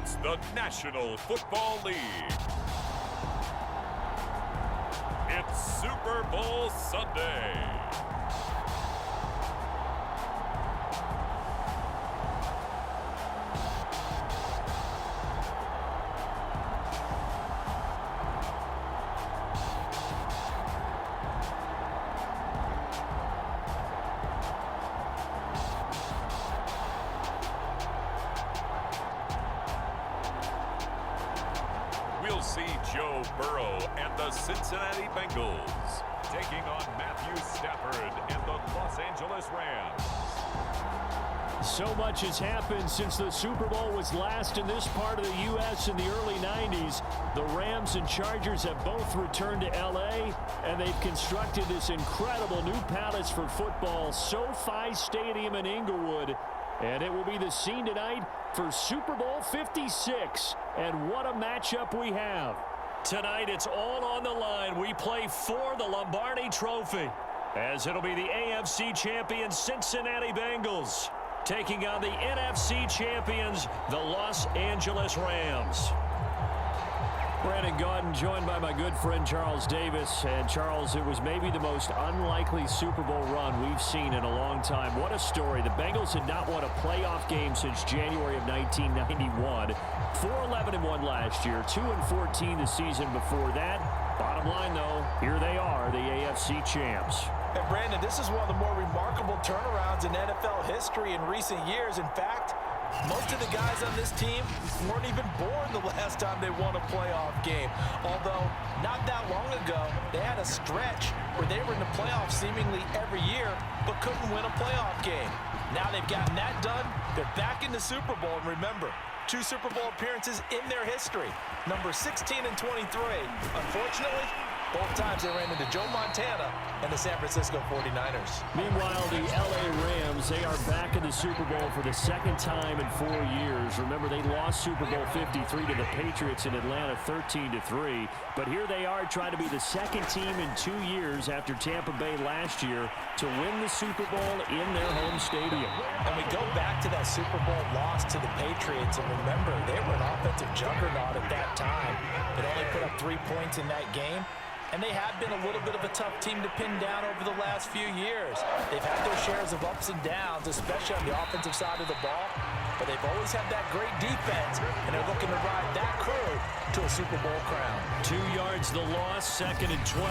It's the National Football League. It's Super Bowl Sunday. We'll see Joe Burrow and the Cincinnati Bengals taking on Matthew Stafford and the Los Angeles Rams. So much has happened since the Super Bowl was last in this part of the U.S. in the early 90s. The Rams and Chargers have both returned to L.A., and they've constructed this incredible new palace for football, SoFi Stadium in Inglewood. And it will be the scene tonight for Super Bowl 56. And what a matchup we have. Tonight it's all on the line. We play for the Lombardi Trophy, as it'll be the AFC champions Cincinnati Bengals taking on the NFC champions, the Los Angeles Rams. Brandon Gaudin joined by my good friend Charles Davis. And Charles, it was maybe the most unlikely Super Bowl run we've seen in a long time. What a story. The Bengals had not won a playoff game since January of 1991. 4-11-1 last year, 2-14 the season before that. Bottom line, though, here they are, the AFC champs. And Brandon, this is one of the more remarkable turnarounds in NFL history in recent years. In fact, most of the guys on this team weren't even born the last time they won a playoff game. Although, not that long ago, they had a stretch where they were in the playoffs seemingly every year, but couldn't win a playoff game. Now they've gotten that done. They're back in the Super Bowl. And remember, 2 Super Bowl appearances in their history, number 16 and 23. Unfortunately, both times they ran into Joe Montana and the San Francisco 49ers. Meanwhile, the L.A. Rams, they are back in the Super Bowl for the second time in 4 years. Remember, they lost Super Bowl 53 to the Patriots in Atlanta 13-3. But here they are trying to be the second team in 2 years after Tampa Bay last year to win the Super Bowl in their home stadium. And we go back to that Super Bowl loss to the Patriots. And remember, they were an offensive juggernaut at that time. They only put up 3 points in that game. And they have been a little bit of a tough team to pin down over the last few years. They've had their shares of ups and downs, especially on the offensive side of the ball. But they've always had that great defense, and they're looking to ride that crew to a Super Bowl crown. 2 yards the loss, 2nd and 12.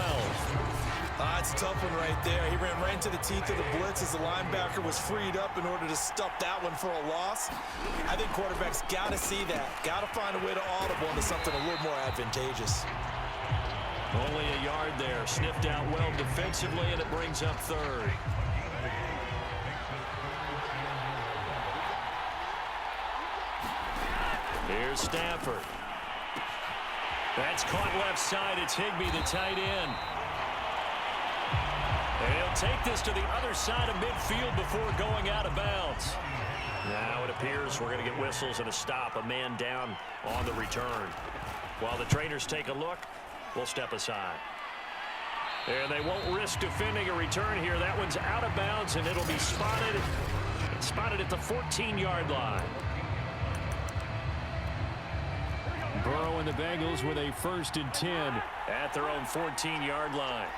It's a tough one right there. He ran right into the teeth of the blitz as the linebacker was freed up in order to stop that one for a loss. I think quarterbacks got to see that. Got to find a way to audible into something a little more advantageous. Only a yard there. Sniffed out well defensively, and it brings up 3rd. Here's Stafford. That's caught left side. It's Higbee, the tight end. And he'll take this to the other side of midfield before going out of bounds. Now it appears we're going to get whistles and a stop. A man down on the return. While the trainers take a look, we'll step aside. And they won't risk defending a return here. That one's out of bounds, and it'll be spotted at the 14-yard line. Burrow and the Bengals with a 1st and 10 at their own 14-yard line.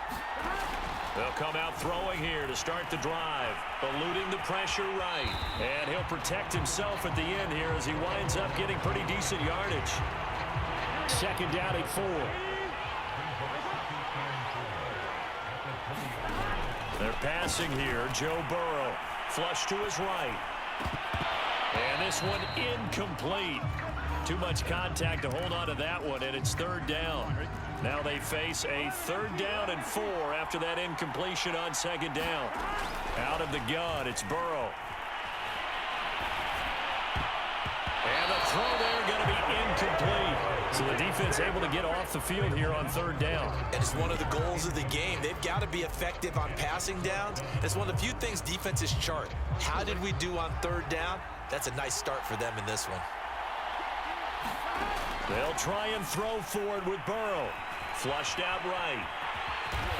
They'll come out throwing here to start the drive, eluding the pressure right. And he'll protect himself at the end here as he winds up getting pretty decent yardage. 2nd down at 4. They're passing here. Joe Burrow, flush to his right. And this one incomplete. Too much contact to hold on to that one, and it's 3rd down. Now they face a 3rd down and 4 after that incompletion on 2nd down. Out of the gun, it's Burrow. And the throw there going to be incomplete. So the defense able to get off the field here on 3rd down. And it's one of the goals of the game. They've got to be effective on passing downs. It's one of the few things defenses chart. How did we do on 3rd down? That's a nice start for them in this one. They'll try and throw forward with Burrow. Flushed out right.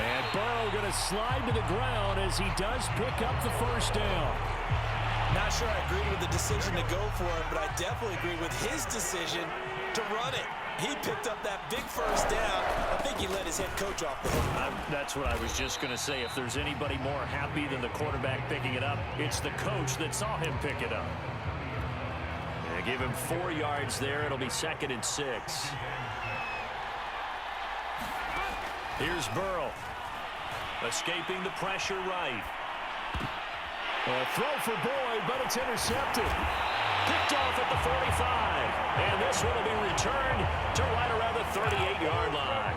And Burrow going to slide to the ground as he does pick up the 1st down. Not sure I agree with the decision to go for it, but I definitely agree with his decision to run it. He picked up that big first down. I think he let his head coach off the hook. That's what I was just going to say. If there's anybody more happy than the quarterback picking it up, it's the coach that saw him pick it up. They give him 4 yards there. It'll be 2nd and 6. Here's Burrow. Escaping the pressure right. A throw for Boyd, but it's intercepted. Picked off at the 45. And this one will be returned to right around the 38-yard line.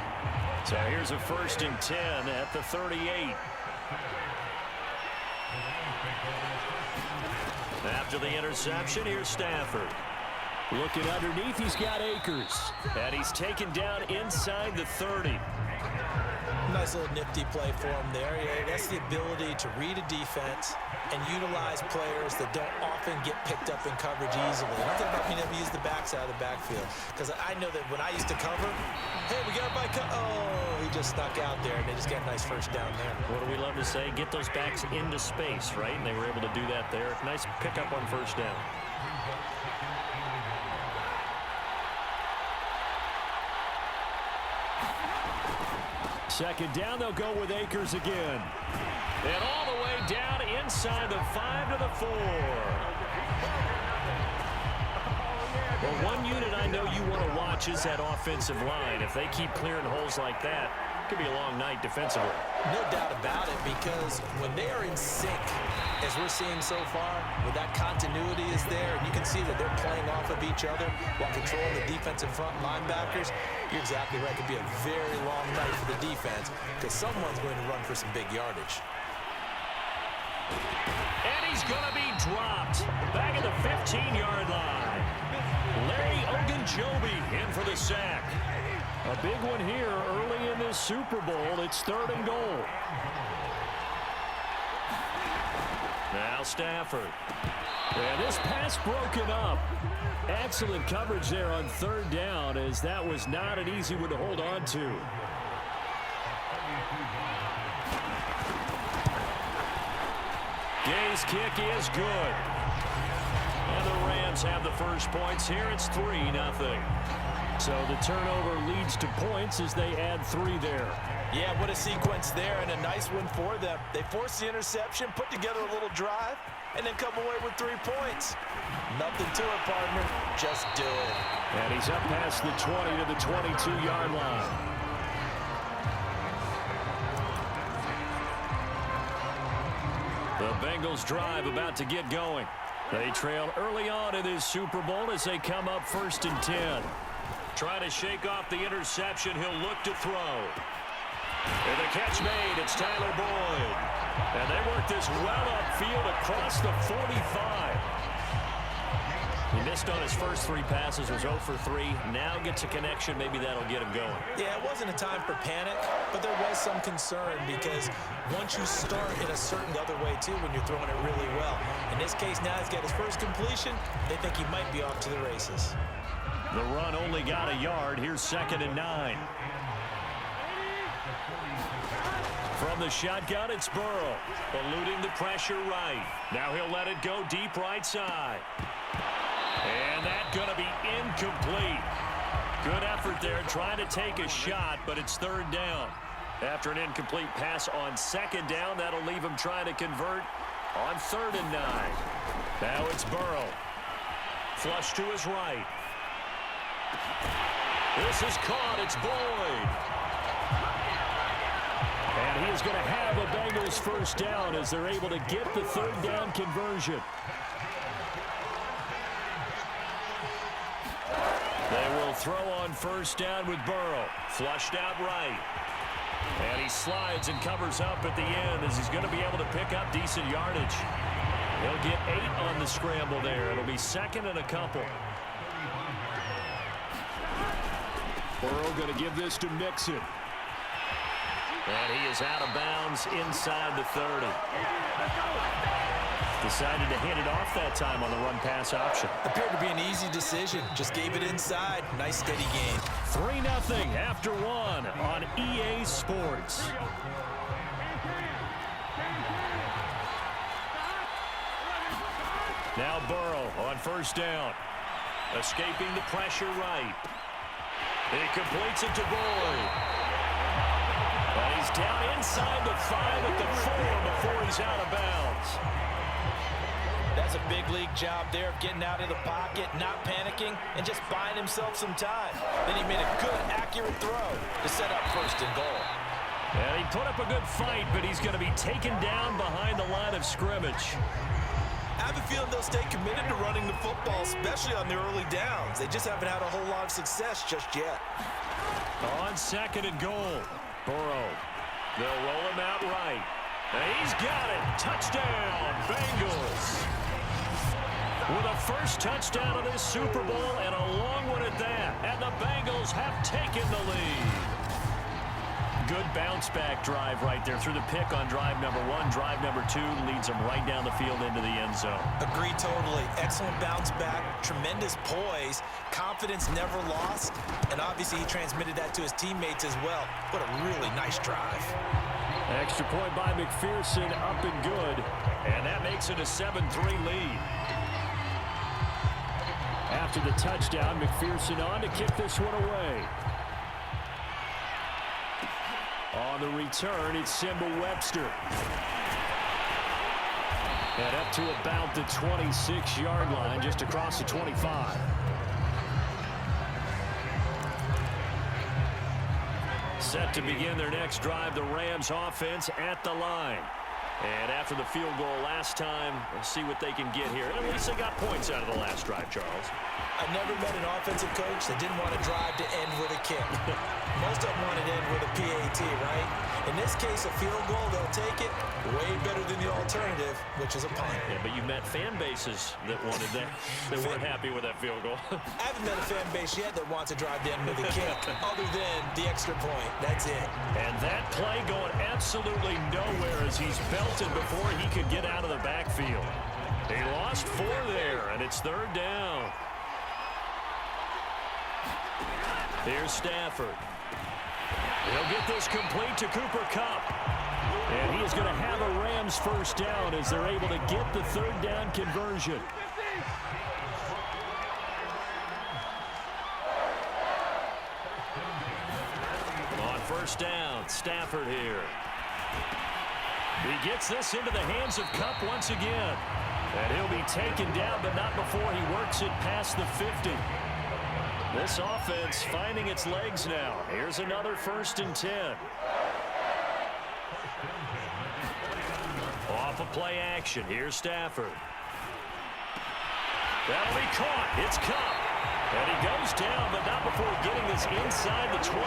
So here's a 1st and 10 at the 38. After the interception, here's Stafford. Looking underneath, he's got Akers. And he's taken down inside the 30. Nice little nifty play for him there. Yeah, that's the ability to read a defense and utilize players that don't often get picked up in coverage easily. I'm talking about being able to use the backside of the backfield. Because I know that when I used to cover, hey, we got by oh, he just snuck out there, and they just got a nice first down there. What do we love to say? Get those backs into space, right? And they were able to do that there. Nice pickup on 1st down. Second down, they'll go with Akers again. And all the way down inside the 5 to the 4. Well, one unit I know you want to watch is that offensive line. If they keep clearing holes like that, it could be a long night defensively. No doubt about it, because when they are in sync, as we're seeing so far, where that continuity is there, and you can see that they're playing off of each other while controlling the defensive front linebackers, you're exactly right. It could be a very long night for the defense because someone's going to run for some big yardage. And he's going to be dropped back at the 15-yard line. Larry Ogunjobi in for the sack. A big one here early in this Super Bowl. It's 3rd and goal. Now Stafford. And this pass broken up. Excellent coverage there on 3rd down, as that was not an easy one to hold on to. Gay's kick is good. And the Rams have the first points here. It's 3-0. So the turnover leads to points as they add 3 there. Yeah, what a sequence there, and a nice one for them. They forced the interception, put together a little drive, and then come away with 3 points. Nothing to it, partner. Just do it. And he's up past the 20 to the 22-yard line. The Bengals drive about to get going. They trail early on in this Super Bowl as they come up 1st and 10. Trying to shake off the interception. He'll look to throw. And the catch made. It's Tyler Boyd. And they work this well upfield across the 45. He missed on his first 3 passes, was 0 for 3. Now gets a connection. Maybe that'll get him going. Yeah, it wasn't a time for panic, but there was some concern because once you start in a certain other way, too, when you're throwing it really well. In this case, now he's got his first completion. They think he might be off to the races. The run only got a yard. Here's 2nd and 9. From the shotgun, it's Burrow. Eluding the pressure right. Now he'll let it go deep right side. And that's going to be incomplete. Good effort there trying to take a shot, but it's 3rd down. After an incomplete pass on 2nd down, that'll leave him trying to convert on 3rd and 9. Now it's Burrow. Flush to his right. This is caught. It's Boyd. And he is going to have a Bengals first down as they're able to get the 3rd down conversion. They will throw on 1st down with Burrow. Flushed out right. And he slides and covers up at the end as he's going to be able to pick up decent yardage. He'll get 8 on the scramble there. It'll be 2nd and a couple. Burrow going to give this to Mixon. And he is out of bounds inside the 30. Decided to hand it off that time on the run-pass option. Appeared to be an easy decision. Just gave it inside. Nice steady gain. 3-0 after 1 on EA Sports. Now Burrow on first down. Escaping the pressure right. He completes it to Boyd. And he's down inside the 5 at the 4 before he's out of bounds. That's a big league job there of getting out of the pocket, not panicking, and just buying himself some time. Then he made a good, accurate throw to set up first and goal. And he put up a good fight, but he's going to be taken down behind the line of scrimmage. I have a feeling they'll stay committed to running the football, especially on the early downs. They just haven't had a whole lot of success just yet. On second and goal, Burrow. They'll roll him out right. And he's got it. Touchdown, Bengals. With a first touchdown of this Super Bowl and a long one at that. And the Bengals have taken the lead. Good bounce-back drive right there through the pick on drive number 1. Drive number 2 leads them right down the field into the end zone. Agree totally. Excellent bounce back, tremendous poise, confidence never lost, and obviously he transmitted that to his teammates as well. What a really nice drive. Extra point by McPherson, up and good, and that makes it a 7-3 lead. After the touchdown, McPherson on to kick this one away. On the return, it's Simba Webster. And up to about the 26-yard line, just across the 25. Set to begin their next drive, the Rams offense at the line. And after the field goal last time, let's see what they can get here. And at least they got points out of the last drive, Charles. I've never met an offensive coach that didn't want to drive to end with a kick. Most of them want to end with a PAT, right? In this case, a field goal, they'll take it. Way better than the alternative, which is a punt. Yeah, but you met fan bases that wanted that, that weren't happy with that field goal. I haven't met a fan base yet that wants to drive to end with a kick, other than the extra point. That's it. And that play going absolutely nowhere as he's belted before he could get out of the backfield. He lost 4 there, and it's third down. Here's Stafford. He'll get this complete to Cooper Kupp. And he is going to have a Rams first down as they're able to get the third down conversion. On first down, Stafford here. He gets this into the hands of Kupp once again. And he'll be taken down, but not before he works it past the 50. This offense finding its legs now. Here's another 1st and 10. Off of play action. Here's Stafford. That'll be caught. It's Kupp. And he goes down, but not before getting this inside the 25.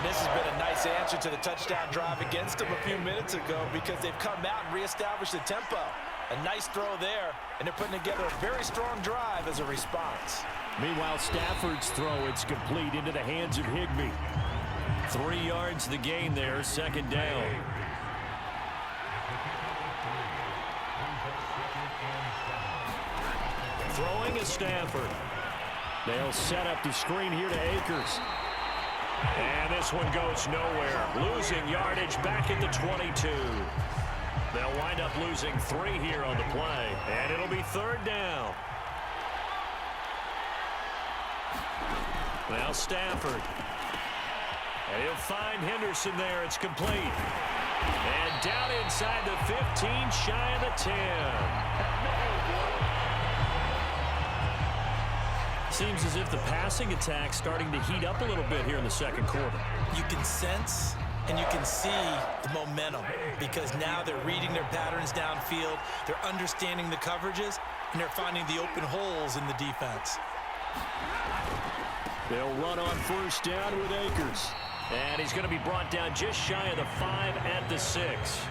This has been a nice answer to the touchdown drive against them a few minutes ago because they've come out and reestablished the tempo. A nice throw there, and they're putting together a very strong drive as a response. Meanwhile, Stafford's throw, it's complete into the hands of Higbee. 3 yards the gain there, 2nd down. Throwing is Stafford. They'll set up the screen here to Akers. And this one goes nowhere. Losing yardage back at the 22. They'll wind up losing 3 here on the play. And it'll be third down. Now Stafford. And he'll find Henderson there. It's complete. And down inside the 15, shy of the 10. Seems as if the passing attack's starting to heat up a little bit here in the second quarter. You can sense and you can see the momentum because now they're reading their patterns downfield, they're understanding the coverages, and they're finding the open holes in the defense. They'll run on first down with Akers. And he's going to be brought down just shy of the 5 at the 6.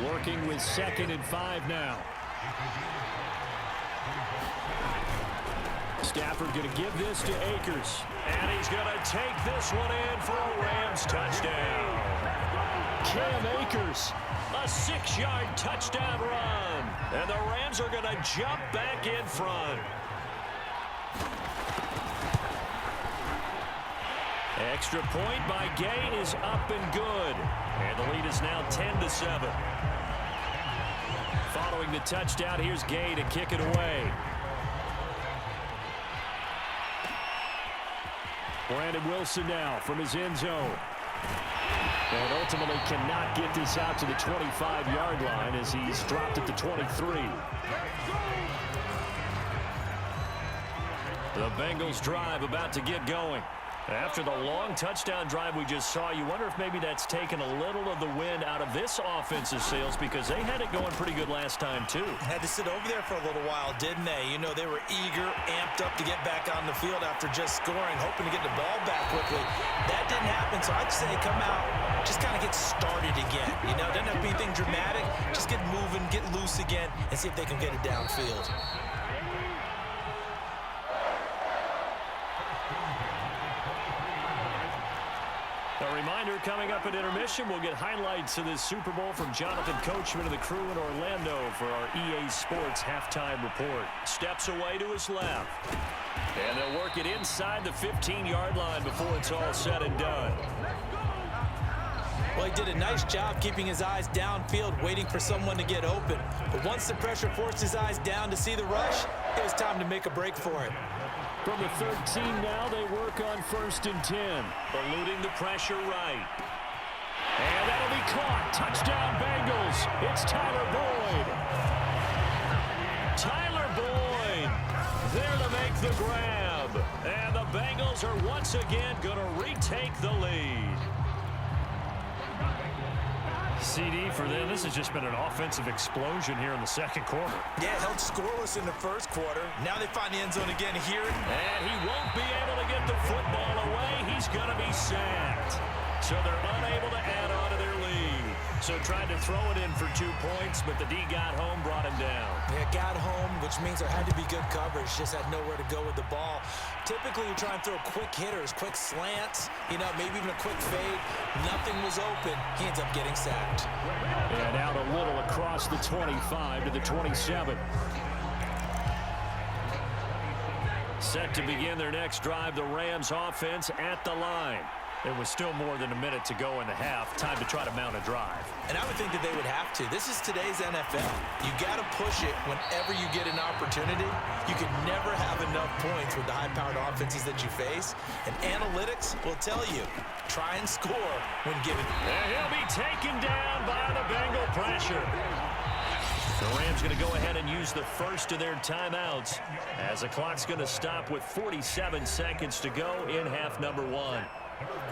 Working with 2nd and 5 now. Stafford going to give this to Akers. And he's going to take this one in for a Rams touchdown. Cam Akers, a 6-yard touchdown run. And the Rams are going to jump back in front. Extra point by Gay is up and good. And the lead is now 10-7. Following the touchdown, here's Gay to kick it away. Brandon Wilson now from his end zone. And ultimately cannot get this out to the 25-yard line as he's dropped at the 23. The Bengals drive about to get going. After the long touchdown drive we just saw, you wonder if maybe that's taken a little of the wind out of this offensive sails because they had it going pretty good last time too. Had to sit over there for a little while, didn't they? You know, they were eager, amped up to get back on the field after just scoring, hoping to get the ball back quickly. That didn't happen, so I'd say come out, just kind of get started again. You know, doesn't have to be anything dramatic. Just get moving, get loose again, and see if they can get it downfield. A reminder, coming up at intermission, we'll get highlights of this Super Bowl from Jonathan Coachman and the crew in Orlando for our EA Sports halftime report. Steps away to his left. And they'll work it inside the 15-yard line before it's all said and done. Well, he did a nice job keeping his eyes downfield, waiting for someone to get open. But once the pressure forced his eyes down to see the rush, it was time to make a break for it. From the 13 now, they work on 1st and 10. Eluding the pressure right. And that'll be caught. Touchdown, Bengals. It's Tyler Boyd. Tyler Boyd there to make the grab. And the Bengals are once again going to retake the lead. CD for them. This has just been an offensive explosion here in the second quarter. Yeah, held scoreless in the first quarter. Now they find the end zone again here. And he won't be able to get the football away. He's going to be sacked. So they're unable to add on to their lead. So tried to throw it in for 2 points, but the D got home, brought him down. Yeah, got home, which means there had to be good coverage. Just had nowhere to go with the ball. Typically, you try and throw quick hitters, quick slants, you know, maybe even a quick fade. Nothing was open. He ends up getting sacked. And out a little across the 25 to the 27. Set to begin their next drive, the Rams offense at the line. There was still more than a minute to go in the half. Time to try to mount a drive. And I would think that they would have to. This is today's NFL. You got to push it whenever you get an opportunity. You can never have enough points with the high-powered offenses that you face. And analytics will tell you, try and score when given. And he'll be taken down by the Bengal pressure. The Rams going to go ahead and use the first of their timeouts as the clock's going to stop with 47 seconds to go in half number 1.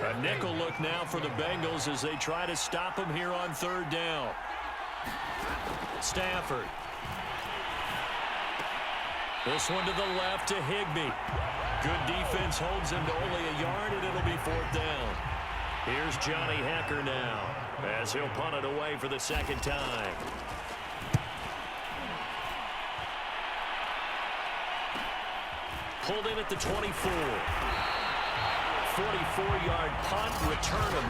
A nickel look now for the Bengals as they try to stop him here on 3rd down. Stafford. This one to the left to Higbee. Good defense holds him to only a yard, and it'll be 4th down. Here's Johnny Hecker now as he'll punt it away for the 2nd time. Pulled in at the 24. 44-yard punt, return of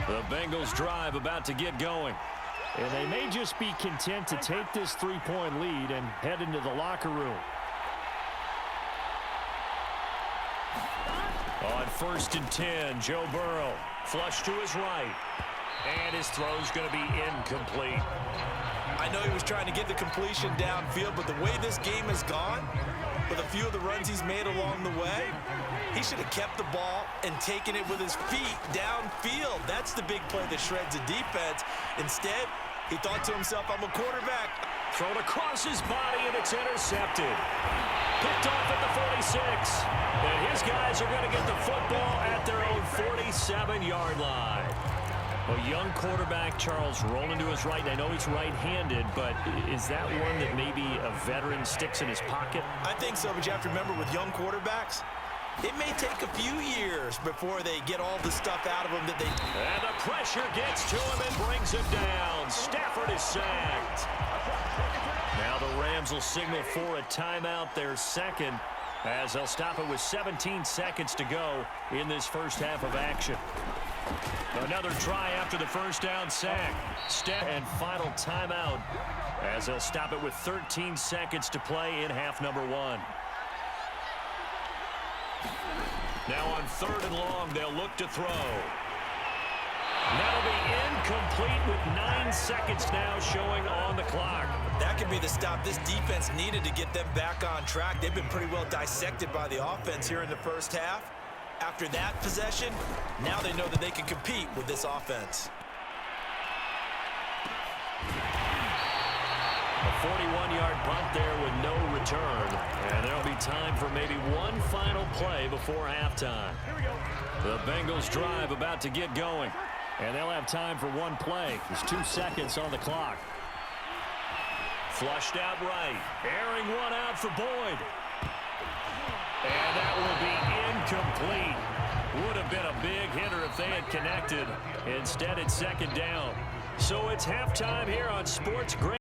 9. The Bengals drive about to get going. And they may just be content to take this 3-point lead and head into the locker room. On 1st and 10, Joe Burrow, flush to his right. And his throw's going to be incomplete. I know he was trying to get the completion downfield, but the way this game has gone, with a few of the runs he's made along the way, he should have kept the ball and taken it with his feet downfield. That's the big play that shreds the defense. Instead, he thought to himself, I'm a quarterback. Thrown across his body, and it's intercepted. Picked off at the 46. And his guys are going to get the football at their own 47-yard line. A young quarterback, Charles, rolling to his right. I know he's right-handed, but is that one that maybe a veteran sticks in his pocket? I think so, but you have to remember with young quarterbacks, it may take a few years before they get all the stuff out of them that they... And the pressure gets to him and brings him down. Stafford is sacked. Now the Rams will signal for a timeout, their 2nd, as they'll stop it with 17 seconds to go in this first half of action. Another try after the 1st down sack. Step and final timeout as they'll stop it with 13 seconds to play in half number 1. Now on 3rd and long, they'll look to throw. That'll be incomplete with 9 seconds now showing on the clock. That could be the stop this defense needed to get them back on track. They've been pretty well dissected by the offense here in the first half. After that possession, now they know that they can compete with this offense. A 41-yard punt there with no return. And there'll be time for maybe one final play before halftime. The Bengals drive about to get going. And they'll have time for one play. There's 2 seconds on the clock. Flushed out right. Airing one out for Boyd. And that will be incomplete. Would have been a big hitter if they had connected. Instead, it's second down. So it's halftime here on Sports Great.